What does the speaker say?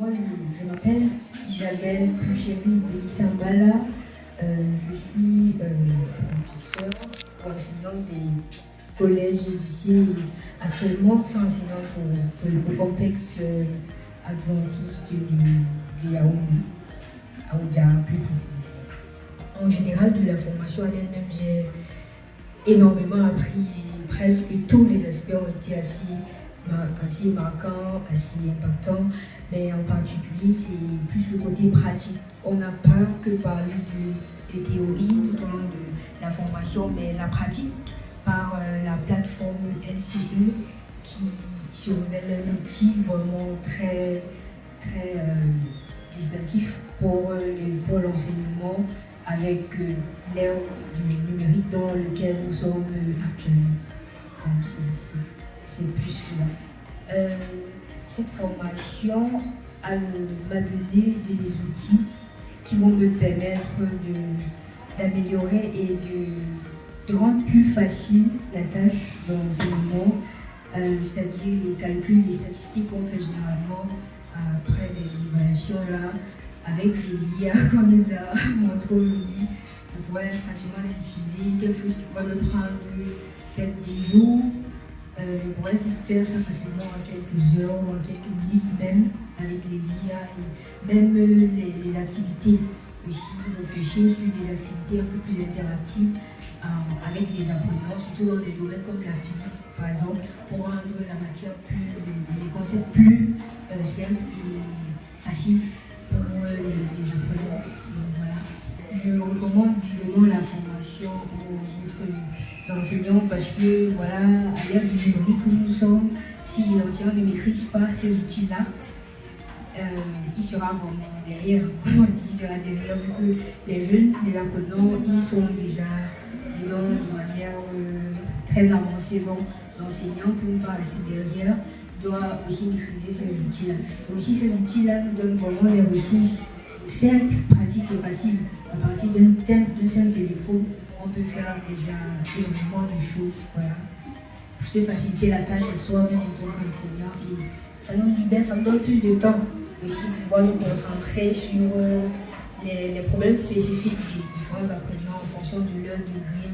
Moi, je m'appelle Isabelle Puchéry Belissambala. Je suis professeure ou enseignante des collèges et lycées. Actuellement, je suis enseignante au complexe adventiste de Yaoundé, à Oudjara plus précis. En général, de la formation en elle-même, j'ai énormément appris. Presque tous les aspects ont été assez marquants, assez impactants, mais en particulier, c'est plus le côté pratique. On n'a pas que parlé de théorie tout au long de la formation, mais la pratique par la plateforme LCE qui se révèle un outil vraiment très, très distinctif pour l'enseignement avec l'ère du numérique dans lequel nous sommes actuellement. Donc c'est plus cela. Cette formation m'a donné des outils qui vont me permettre d'améliorer et de rendre plus facile la tâche d'enseignement, c'est-à-dire les calculs, les statistiques qu'on fait généralement après des évaluations là, avec les IA qu'on nous a montré aujourd'hui. Je pourrais facilement les utiliser, quelque chose qui pourrait me prendre peut-être des jours. Je pourrais faire ça facilement en quelques heures ou en quelques minutes même avec les IA et même les activités. Aussi réfléchir sur des activités un peu plus interactives avec les apprenants, surtout dans des domaines comme la physique par exemple, pour rendre la matière les concepts plus simples et faciles pour les apprenants. Donc, voilà. Je recommande vivement la formation aux autres enseignants parce que voilà, à l'ère du numérique où nous sommes, si l'enseignant ne maîtrise pas ces outils-là, il sera vraiment derrière, il sera derrière vu que les jeunes, les apprenants, ils sont déjà dedans de manière très avancée. Donc l'enseignant, pour ne pas rester derrière, doit aussi maîtriser ces outils-là. Et aussi ces outils-là nous donnent vraiment des ressources simples, pratiques et faciles. À partir d'un simple téléphone, on peut faire déjà énormément de choses. Voilà. Pour se faciliter la tâche à soi-même en tant qu'enseignant. Et ça nous libère, ça nous donne plus de temps aussi pour pouvoir nous concentrer sur les problèmes spécifiques des différents apprenants en fonction de leur degré